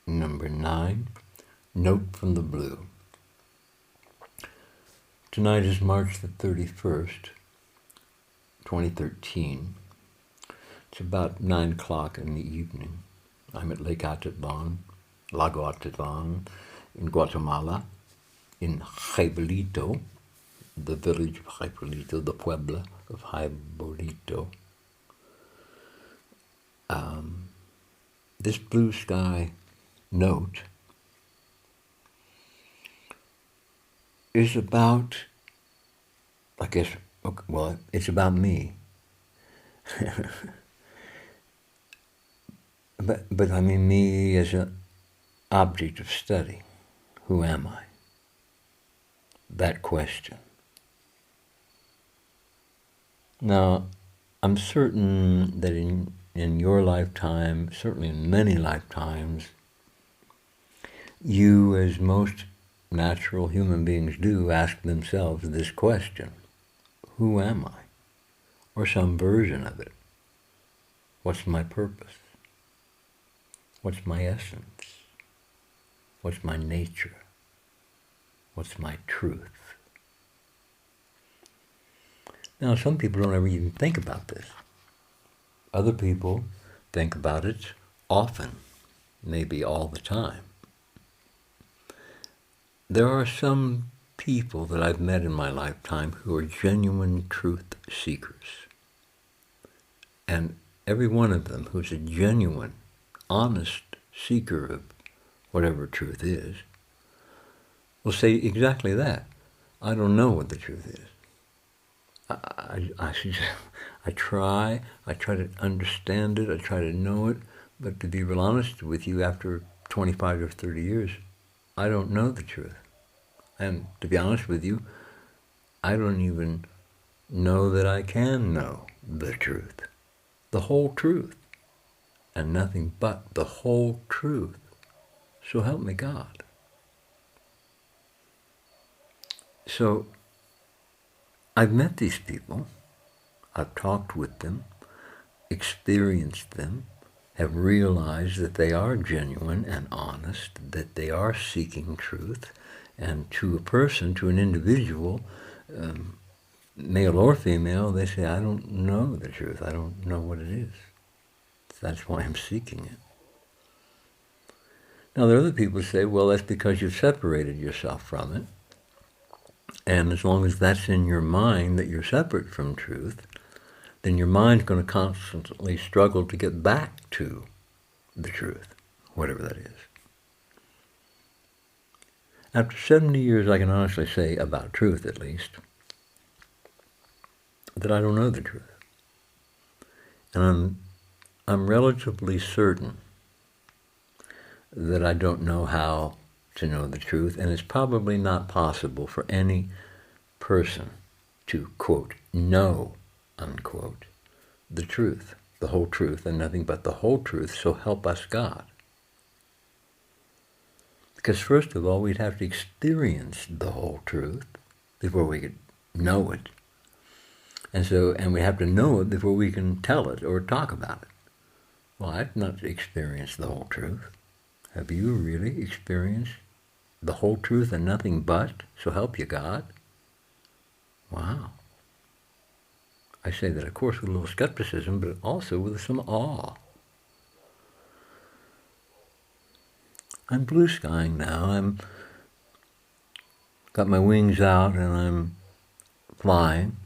Number 9, Note from the Blue. Tonight is March the 31st, 2013. It's about 9 o'clock in the evening. I'm at Lake Atitlan, Lago Atitlan, in Guatemala, in Jaibolito, the village of Jaibolito, the Puebla of Jaibolito. This blue sky note is about, I guess, well, it's about me. but I mean me as an object of study. Who am I? That question. Now, I'm certain that in your lifetime, certainly in many lifetimes, you, as most natural human beings do, ask themselves this question: who am I? Or some version of it. What's my purpose? What's my essence? What's my nature? What's my truth? Now, some people don't ever even think about this. Other people think about it often, maybe all the time. There are some people that I've met in my lifetime who are genuine truth seekers. And every one of them who's a genuine, honest seeker of whatever truth is will say exactly that. I don't know what the truth is. I try to understand it, I try to know it, but to be real honest with you, after 25 or 30 years, I don't know the truth. And to be honest with you, I don't even know that I can know the truth. The whole truth. And nothing but the whole truth. So help me God. So, I've met these people, I've talked with them, experienced them, have realized that they are genuine and honest, that they are seeking truth, and to a person, to an individual, male or female, they say, I don't know the truth, I don't know what it is. That's why I'm seeking it. Now, there are other people who say, well, that's because you've separated yourself from it. And as long as that's in your mind, that you're separate from truth, then your mind's going to constantly struggle to get back to the truth, whatever that is. After 70 years, I can honestly say, about truth at least, that I don't know the truth. And I'm relatively certain that I don't know how to know the truth, and it's probably not possible for any person to, quote, know, unquote, the truth, the whole truth, and nothing but the whole truth, so help us God. Because first of all, we'd have to experience the whole truth before we could know it. And we have to know it before we can tell it or talk about it. Well, I've not experienced the whole truth. Have you really experienced the whole truth and nothing but? So help you God. Wow. I say that, of course, with a little skepticism, but also with some awe. I'm blue skying now. I'm got my wings out and I'm flying.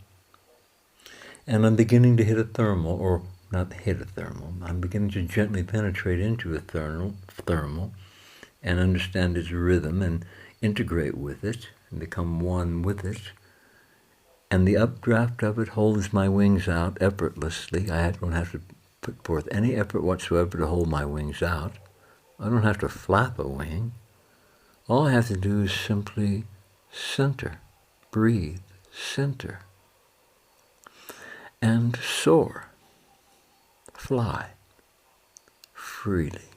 And I'm beginning to hit a thermal, or not hit a thermal. I'm beginning to gently penetrate into a thermal and understand its rhythm and integrate with it and become one with it. And the updraft of it holds my wings out effortlessly. I don't have to put forth any effort whatsoever to hold my wings out. I don't have to flap a wing. All I have to do is simply center, breathe, center, and soar, fly freely.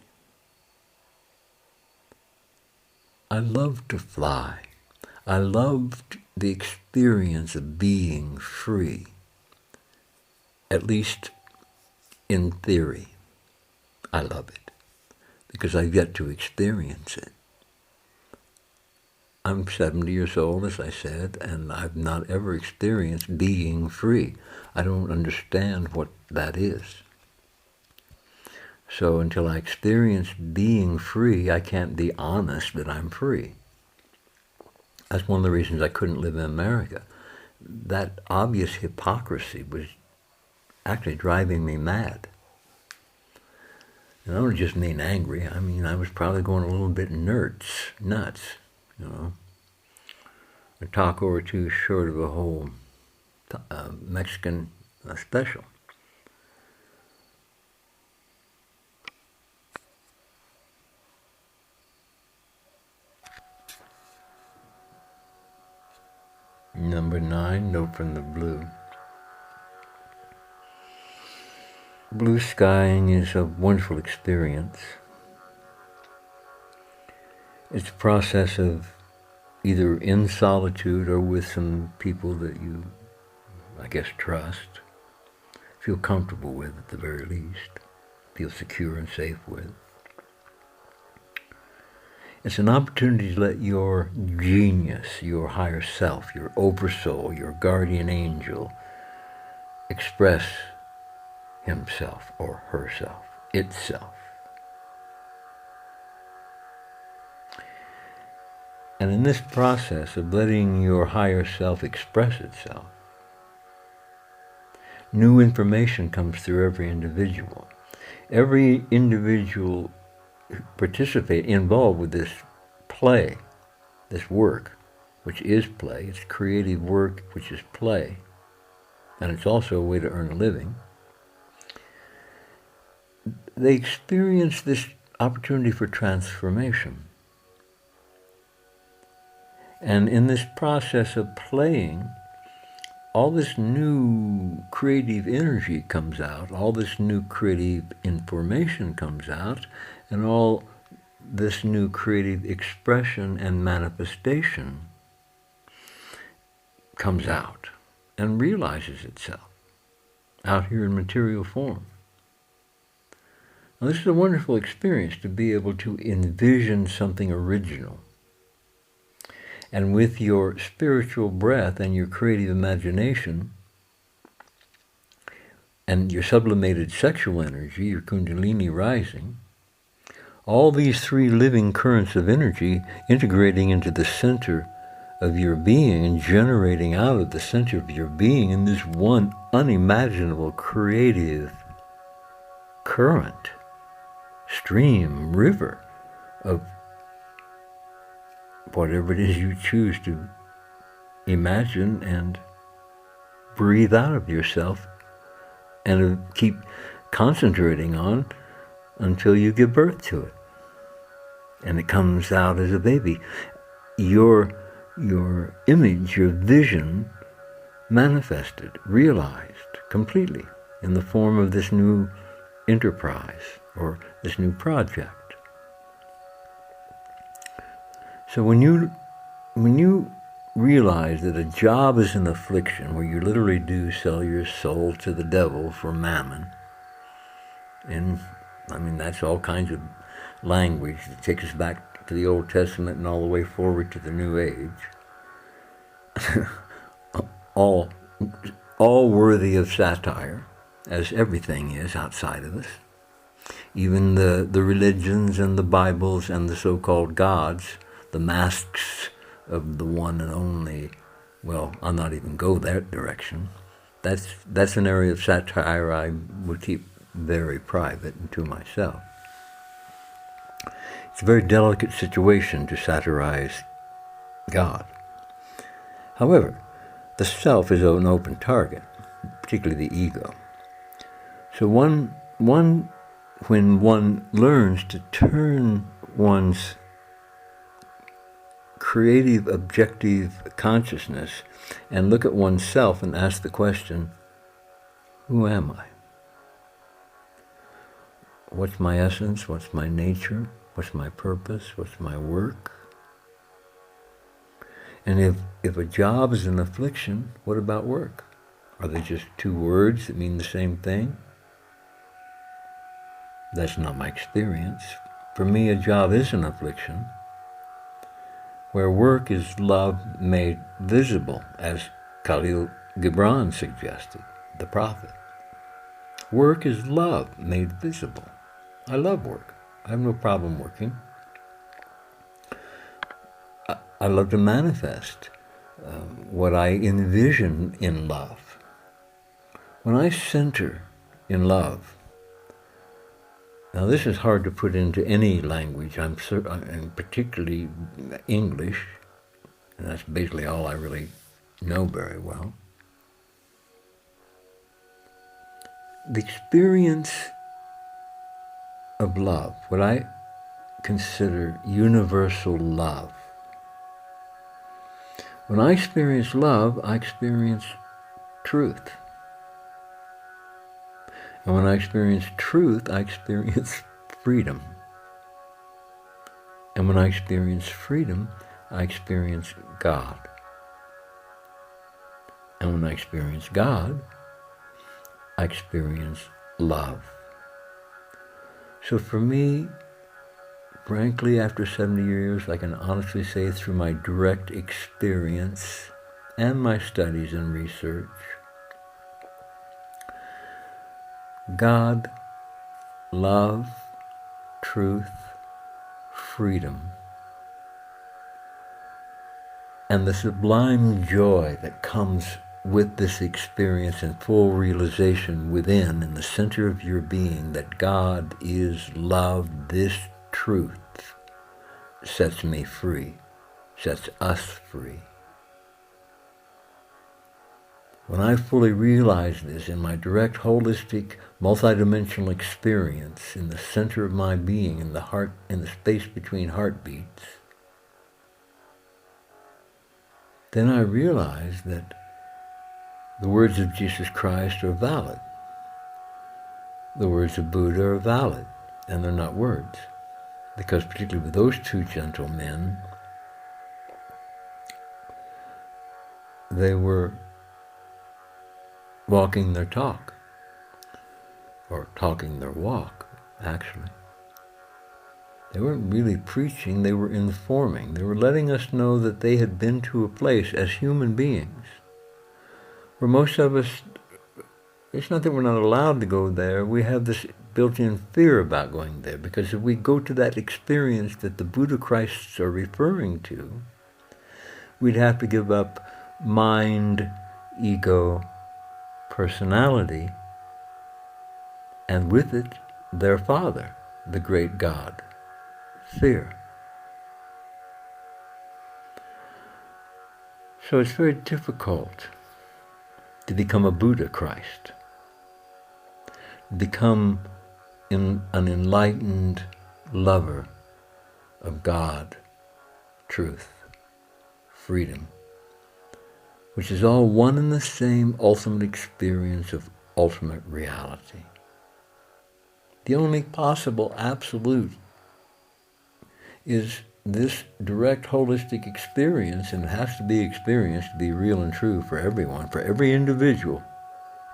I love to fly. I loved the experience of being free, at least in theory. I love it. because I've yet to experience it. I'm 70 years old, as I said, and I've not ever experienced being free. I don't understand what that is. So until I experience being free, I can't be honest that I'm free. That's one of the reasons I couldn't live in America. That obvious hypocrisy was actually driving me mad. And I don't just mean angry. I mean, I was probably going a little bit nuts, you know. A taco or two short of a whole Mexican special. Number 9, Note from the Blue. Blue skying is a wonderful experience. It's a process of either in solitude or with some people that you, I guess, trust, feel comfortable with at the very least, feel secure and safe with. It's an opportunity to let your genius, your higher self, your oversoul, your guardian angel express himself or herself, itself. And in this process of letting your higher self express itself, new information comes through every individual. Every individual involved with this play, this work, which is play. It's creative work, which is play. And it's also a way to earn a living. They experience this opportunity for transformation. And in this process of playing, all this new creative energy comes out, all this new creative information comes out, and all this new creative expression and manifestation comes out and realizes itself out here in material form. Now, this is a wonderful experience to be able to envision something original. And with your spiritual breath and your creative imagination and your sublimated sexual energy, your kundalini rising, all these three living currents of energy integrating into the center of your being and generating out of the center of your being in this one unimaginable creative current, stream, river of whatever it is you choose to imagine and breathe out of yourself and keep concentrating on until you give birth to it. And it comes out as a baby. Your image, your vision manifested, realized completely in the form of this new enterprise or this new project. So when you realize that a job is an affliction where you literally do sell your soul to the devil for mammon, and I mean that's all kinds of language that takes us back to the Old Testament and all the way forward to the New Age, all worthy of satire, as everything is outside of us. Even the religions and the Bibles and the so-called gods, the masks of the one and only, well, I'll not even go that direction. That's an area of satire I would keep very private and to myself. It's a very delicate situation to satirize God. However, the self is an open target, particularly the ego. So when one learns to turn one's creative, objective consciousness and look at oneself and ask the question, who am I? What's my essence? What's my nature? What's my purpose? What's my work? And if a job is an affliction, what about work? Are they just two words that mean the same thing? That's not my experience. For me, a job is an affliction, where work is love made visible, as Khalil Gibran suggested, the prophet. Work is love made visible. I love work. I have no problem working. I love to manifest what I envision in love. When I center in love, now this is hard to put into any language, and particularly English, and that's basically all I really know very well. The experience of love, what I consider universal love. When I experience love, I experience truth. And when I experience truth, I experience freedom. And when I experience freedom, I experience God. And when I experience God, I experience love. So for me, frankly, after 70 years, I can honestly say through my direct experience and my studies and research, God, love, truth, freedom, and the sublime joy that comes with this experience and full realization within, in the center of your being, that God is love, this truth sets me free, sets us free. When I fully realize this in my direct, holistic, multidimensional experience in the center of my being, in the heart, in the space between heartbeats, then I realize that the words of Jesus Christ are valid. The words of Buddha are valid, and they're not words. Because particularly with those two gentlemen, they were walking their talk, or talking their walk, actually. They weren't really preaching, they were informing. They were letting us know that they had been to a place as human beings where most of us, it's not that we're not allowed to go there, we have this built-in fear about going there, because if we go to that experience that the Buddha Christs are referring to, we'd have to give up mind, ego, personality, and with it, their Father, the great God, fear. So it's very difficult to become a Buddha Christ, become an enlightened lover of God, truth, freedom, which is all one and the same ultimate experience of ultimate reality. The only possible absolute is this direct holistic experience, and it has to be experienced to be real and true for everyone, for every individual,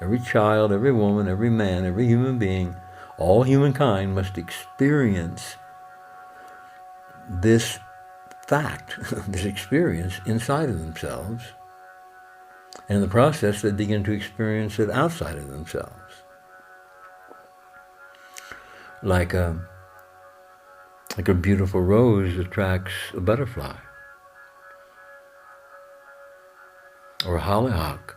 every child, every woman, every man, every human being. All humankind must experience this fact, this experience inside of themselves, and in the process they begin to experience it outside of themselves. Like a beautiful rose attracts a butterfly, or a hollyhock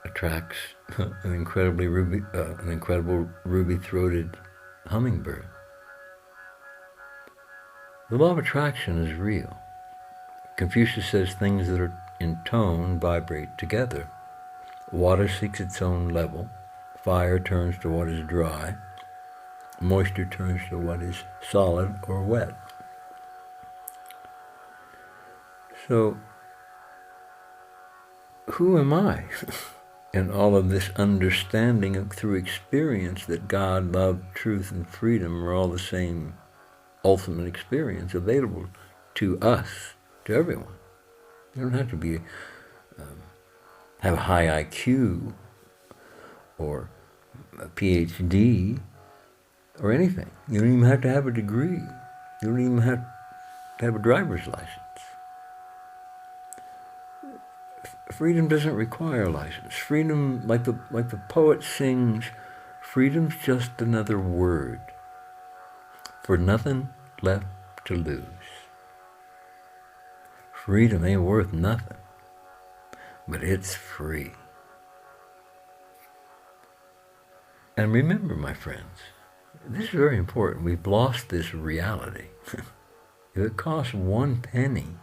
attracts an incredible ruby-throated hummingbird. The law of attraction is real. Confucius says things that are in tone vibrate together. Water seeks its own level. Fire turns to what is dry. Moisture turns to what is solid or wet. So, who am I in all of this understanding through experience that God, love, truth, and freedom are all the same ultimate experience available to us, to everyone? You don't have to be have a high IQ or a PhD or anything. You don't even have to have a degree. You don't even have to have a driver's license. Freedom doesn't require a license. Freedom, like the poet sings, freedom's just another word for nothing left to lose. Freedom ain't worth nothing, but it's free. And remember, my friends, this is very important. We've lost this reality. If it costs 1 penny,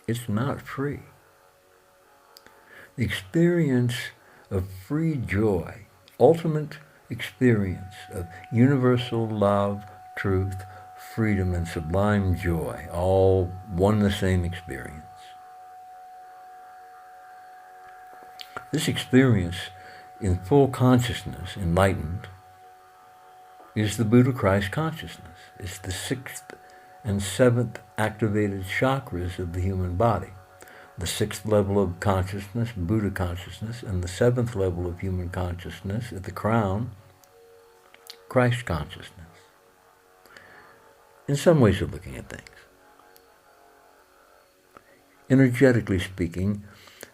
it's not free. The experience of free joy, ultimate experience of universal love, truth, freedom, and sublime joy, all one and the same experience. This experience in full consciousness, enlightened, is the Buddha Christ consciousness. It's the 6th and 7th activated chakras of the human body. The 6th level of consciousness, Buddha consciousness, and the 7th level of human consciousness at the crown, Christ consciousness. In some ways of looking at things. Energetically speaking,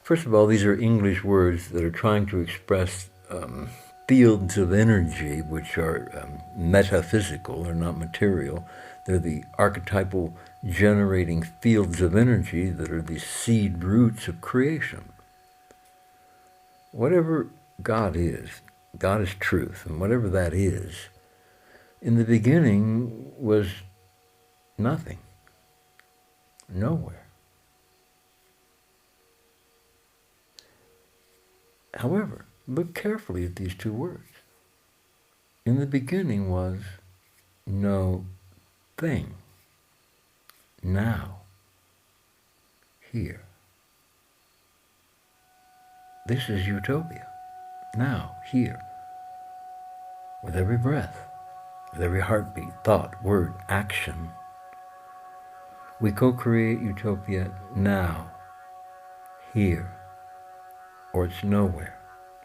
first of all, these are English words that are trying to express fields of energy which are metaphysical, they're not material. They're the archetypal generating fields of energy that are the seed roots of creation. Whatever God is truth, and whatever that is, in the beginning was nothing, nowhere. However, look carefully at these two words. In the beginning was no thing. Now, here. This is utopia. Now, here. With every breath, with every heartbeat, thought, word, action, we co-create utopia now, here, or it's nowhere.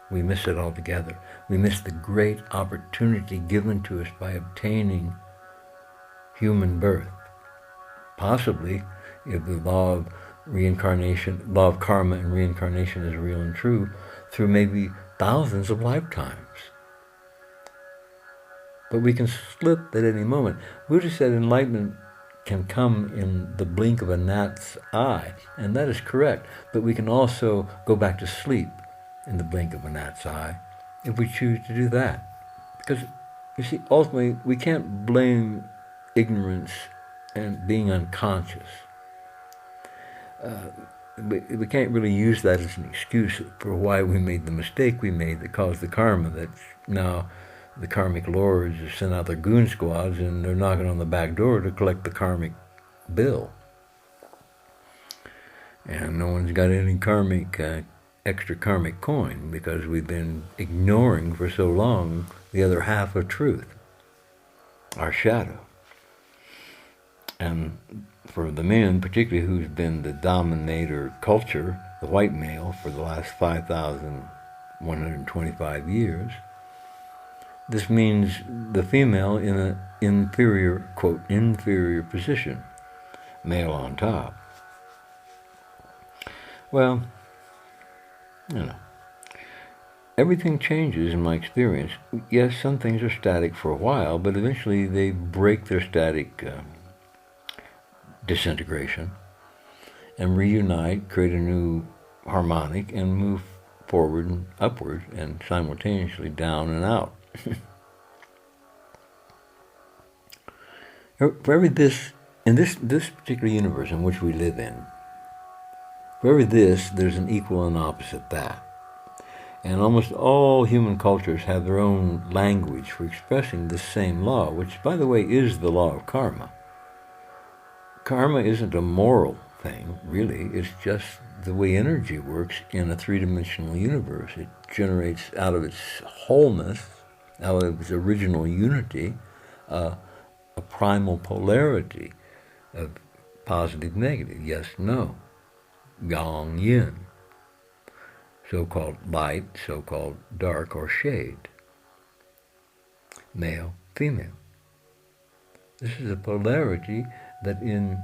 We miss it altogether. We miss the great opportunity given to us by obtaining human birth. Possibly, if the law of reincarnation, law of karma and reincarnation is real and true, through maybe thousands of lifetimes. But we can slip at any moment. Buddha said enlightenment can come in the blink of a gnat's eye, and that is correct. But we can also go back to sleep in the blink of a gnat's eye if we choose to do that. Because, you see, ultimately, we can't blame ignorance and being unconscious. We can't really use that as an excuse for why we made the mistake we made that caused the karma, that now the karmic lords have sent out their goon squads and they're knocking on the back door to collect the karmic bill. And no one's got any karmic, extra karmic coin because we've been ignoring for so long the other half of truth, our shadow. And for the men, particularly who's been the dominator culture, the white male, for the last 5,125 years, this means the female in an inferior, quote, inferior position, male on top. Well, you know, everything changes in my experience. Yes, some things are static for a while, but eventually they break their static disintegration and reunite, create a new harmonic, and move forward and upward and simultaneously down and out. For every this, in this particular universe in which we live in, for every this, there's an equal and opposite that. And almost all human cultures have their own language for expressing this same law, which, by the way, is the law of karma. Karma isn't a moral thing, really. It's just the way energy works in a three-dimensional universe. It generates out of its wholeness, out of its original unity, a primal polarity of positive, negative, yes, no, yang, yin, so-called light, so-called dark or shade. male, female. This is a polarity that in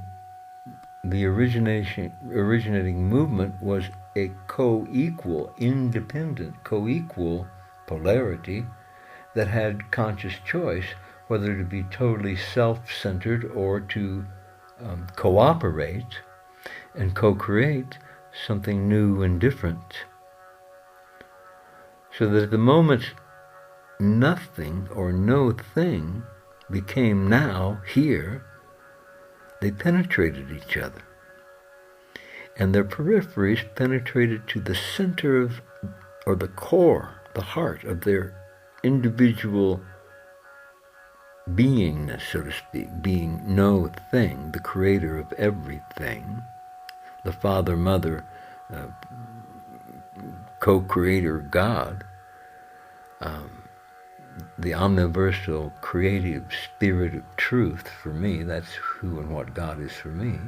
the originating movement was a co-equal, independent, co-equal polarity that had conscious choice whether to be totally self-centered or to cooperate and co-create something new and different. So that at the moment nothing or no thing became now, here, they penetrated each other. And their peripheries penetrated to the center of, or the core, the heart of their individual beingness, so to speak, being no thing, the creator of everything, the Father, Mother, co-creator God, the omniversal creative spirit of truth for me. That's who and what God is for me.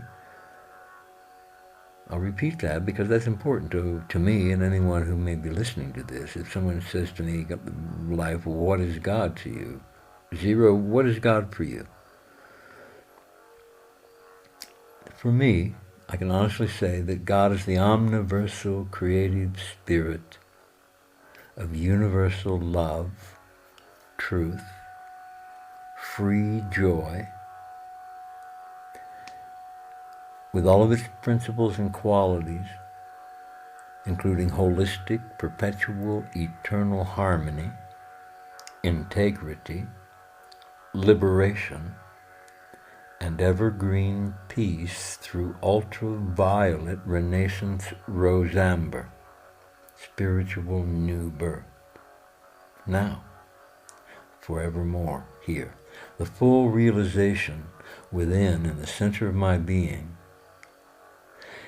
I'll repeat that because that's important to me and anyone who may be listening to this. If someone says to me, life, what is God to you? Zero, what is God for you? For me, I can honestly say that God is the omniversal creative spirit of universal love, truth, free joy, with all of its principles and qualities, including holistic, perpetual, eternal harmony, integrity, liberation, and evergreen peace through ultraviolet renaissance rose amber, spiritual new birth. Now, forevermore, here, the full realization within in the center of my being,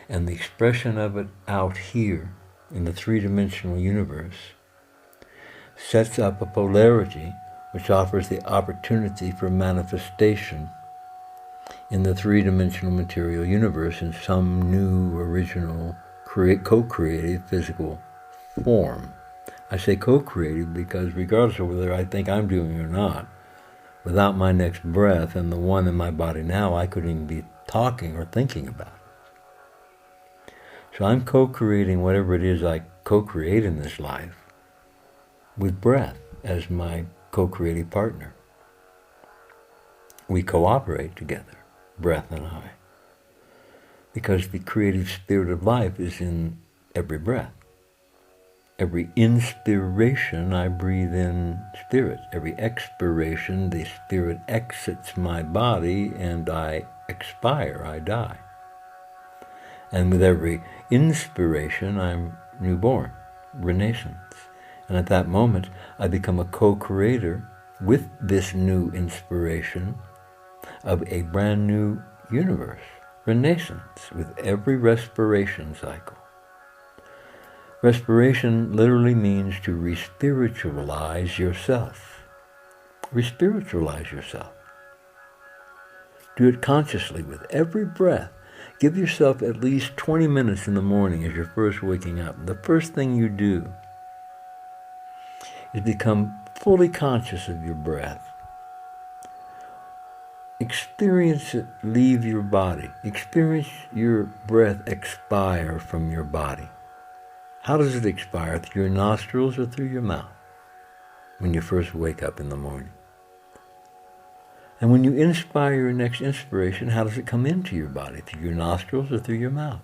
and the expression of it out here in the three-dimensional universe, sets up a polarity which offers the opportunity for manifestation in the three-dimensional material universe in some new, original, co-creative physical form. I say co-creative because regardless of whether I think I'm doing it or not, without my next breath and the one in my body now, I couldn't even be talking or thinking about it. So I'm co-creating whatever it is I co-create in this life with breath as my co-creative partner. We cooperate together, breath and I, because the creative spirit of life is in every breath. Every inspiration, I breathe in spirit. Every expiration, the spirit exits my body and I expire, I die. And with every inspiration, I'm newborn, renaissance. And at that moment, I become a co-creator with this new inspiration of a brand new universe, renaissance, with every respiration cycle. Respiration literally means to re-spiritualize yourself. Re-spiritualize yourself. Do it consciously with every breath. Give yourself at least 20 minutes in the morning as you're first waking up. The first thing you do is become fully conscious of your breath. Experience it leave your body. Experience your breath expire from your body. How does it expire? Through your nostrils or through your mouth when you first wake up in the morning? And when you inspire your next inspiration, how does it come into your body? Through your nostrils or through your mouth?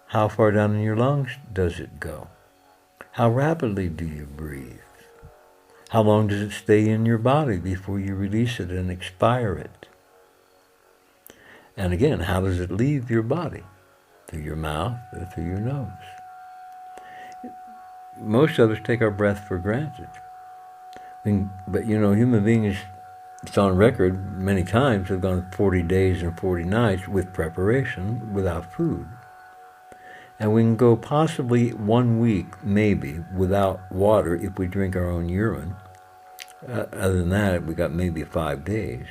How far down in your lungs does it go? How rapidly do you breathe? How long does it stay in your body before you release it and expire it? And again, how does it leave your body? Through your mouth or through your nose? Most of us take our breath for granted. But human beings, it's on record many times, have gone 40 days and 40 nights with preparation, without food. And we can go possibly 1 week, maybe, without water if we drink our own urine. Other than that, we got maybe 5 days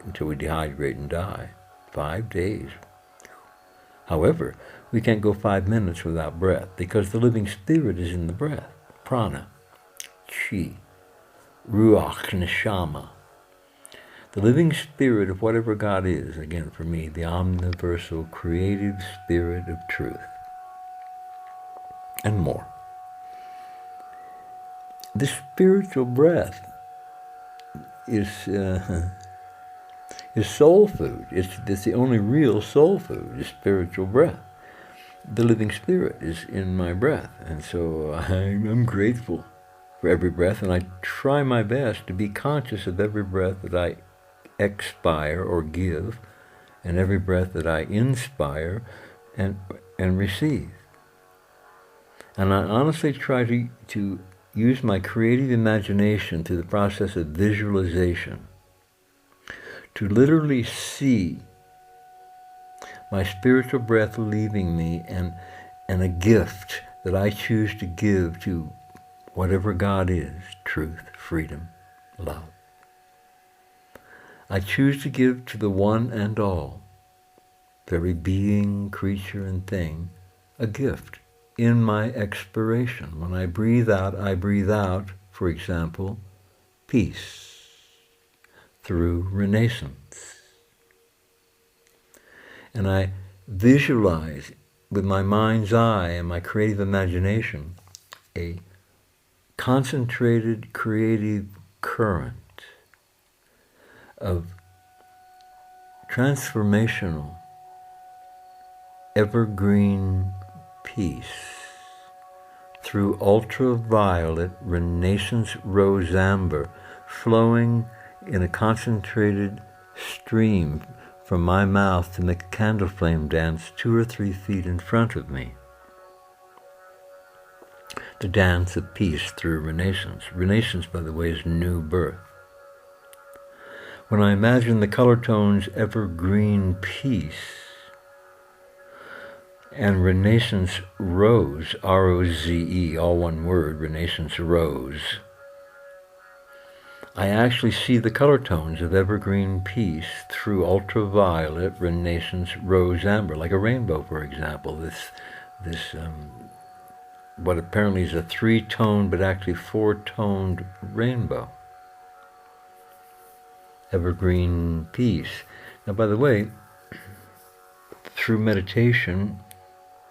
until we dehydrate and die. 5 days. However, we can't go 5 minutes without breath because the living spirit is in the breath. Prana, chi, Ruach Neshama, the living spirit of whatever God is, again for me, the omniversal creative spirit of truth, and more. This spiritual breath is soul food. It's the only real soul food, is spiritual breath. The living spirit is in my breath, and so I'm grateful for every breath, and I try my best to be conscious of every breath that I expire or give, and every breath that I inspire and receive. And I honestly try to use my creative imagination through the process of visualization to literally see my spiritual breath leaving me and a gift that I choose to give to whatever God is, truth, freedom, love. I choose to give to the one and all, to every being, creature, and thing, a gift in my expiration. When I breathe out, for example, peace through renaissance. And I visualize with my mind's eye and my creative imagination a concentrated creative current of transformational, evergreen peace through ultraviolet renaissance rose amber, flowing in a concentrated stream from my mouth to make a candle flame dance 2 or 3 feet in front of me. The dance of peace through renaissance. Renaissance, by the way, is new birth. When I imagine the color tones evergreen peace and renaissance rose, R-O-Z-E, all one word, renaissance rose, I actually see the color tones of evergreen peace through ultraviolet renaissance rose amber, like a rainbow, for example. This what apparently is a 3-tone but actually 4-toned rainbow. Evergreen peace. Now, by the way, through meditation,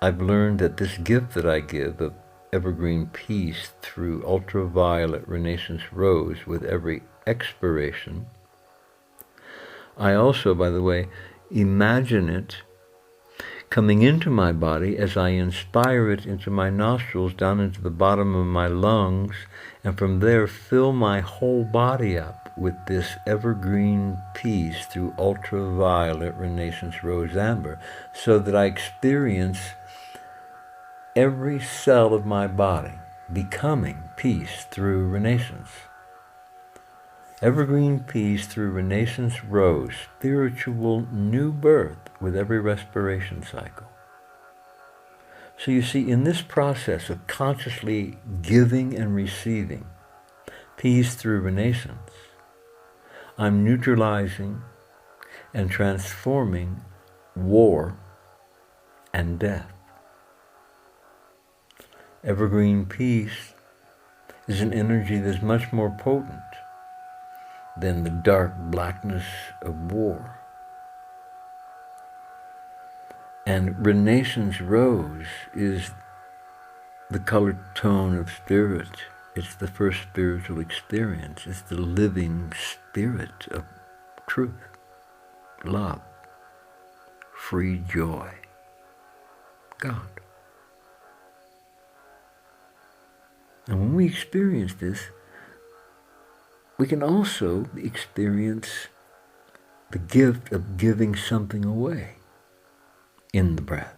I've learned that this gift that I give of evergreen peace through ultraviolet renaissance rose with every expiration, I also, by the way, imagine it coming into my body as I inspire it into my nostrils, down into the bottom of my lungs, and from there fill my whole body up with this evergreen peace through ultraviolet renaissance rose amber, so that I experience every cell of my body becoming peace through renaissance. Evergreen peace through renaissance rose, spiritual new birth with every respiration cycle. So you see, in this process of consciously giving and receiving peace through renaissance, I'm neutralizing and transforming war and death. Evergreen peace is an energy that's much more potent than the dark blackness of war. And renaissance rose is the color tone of spirit. It's the first spiritual experience. It's the living spirit of truth, love, free joy, God. And when we experience this, we can also experience the gift of giving something away in the breath.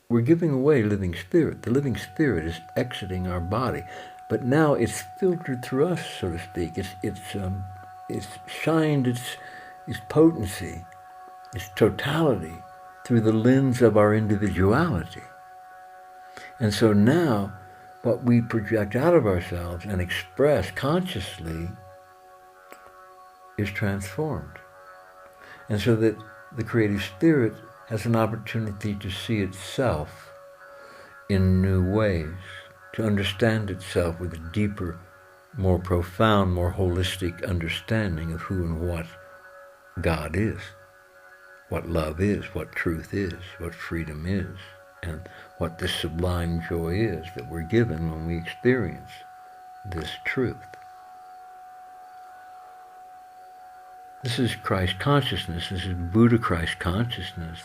We're giving away living spirit. The living spirit is exiting our body, but now it's filtered through us, so to speak. It's shined its potency, its totality through the lens of our individuality. And so now, what we project out of ourselves and express consciously is transformed. And so that the creative spirit has an opportunity to see itself in new ways, to understand itself with a deeper more profound, more holistic understanding of who and what God is, what love is, what truth is, what freedom is, and what this sublime joy is that we're given when we experience this truth. This is Christ consciousness. This is Buddha Christ consciousness.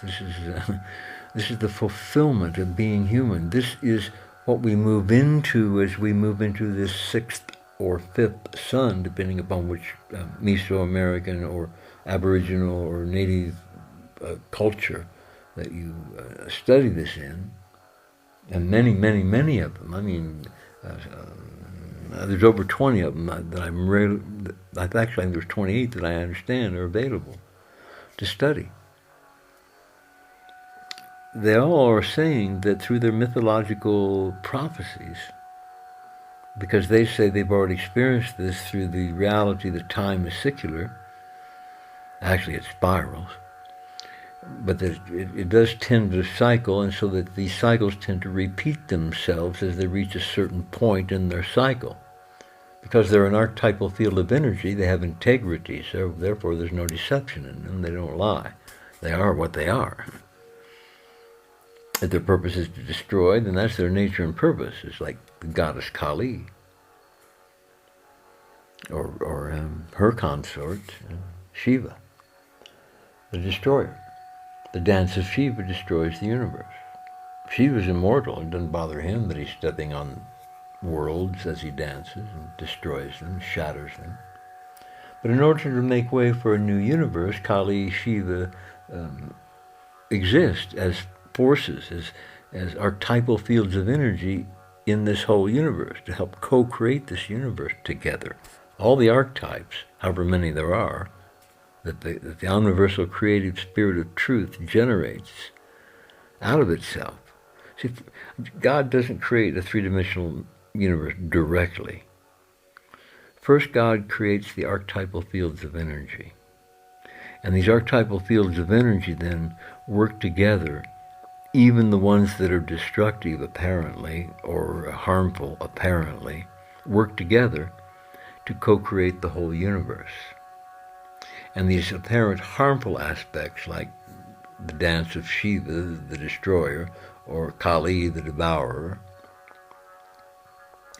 This is the fulfillment of being human. This is what we move into as we move into this sixth or fifth sun, depending upon which Mesoamerican or Aboriginal or Native culture that you study this in. And many, many, many of them. I mean, there's over 20 of them that I'm really, actually I think there's 28 that I understand are available to study. They all are saying that through their mythological prophecies, because they say they've already experienced this through the reality that time is secular, actually it spirals, but that it does tend to cycle, and so that these cycles tend to repeat themselves as they reach a certain point in their cycle. Because they're an archetypal field of energy, they have integrity, so therefore there's no deception in them, they don't lie. They are what they are. If their purpose is to destroy, then that's their nature and purpose. It's like the goddess Kali, or her consort, Shiva, the destroyer. The dance of Shiva destroys the universe. Shiva's immortal. It doesn't bother him that he's stepping on worlds as he dances and destroys them, shatters them. But in order to make way for a new universe, Kali, Shiva exist as forces, as archetypal fields of energy in this whole universe to help co-create this universe together. All the archetypes, however many there are, that the universal creative spirit of truth generates out of itself. See, God doesn't create a three-dimensional universe directly. First, God creates the archetypal fields of energy. And these archetypal fields of energy then work together, even the ones that are destructive apparently, or harmful apparently, work together to co-create the whole universe. And these apparent harmful aspects, like the dance of Shiva, the destroyer, or Kali, the devourer,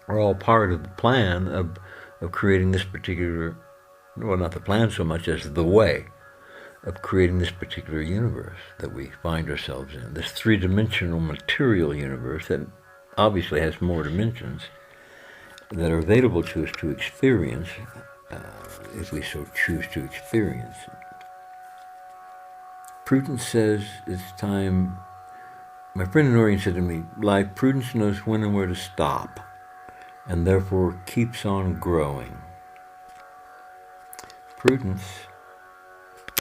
are all part of the plan of creating this particular, well, not the plan so much as the way of creating this particular universe that we find ourselves in, this three-dimensional material universe that obviously has more dimensions that are available to us to experience, if we so choose to experience it. Prudence says it's time. My friend in Oregon said to me, "Life, prudence knows when and where to stop, and therefore keeps on growing." Prudence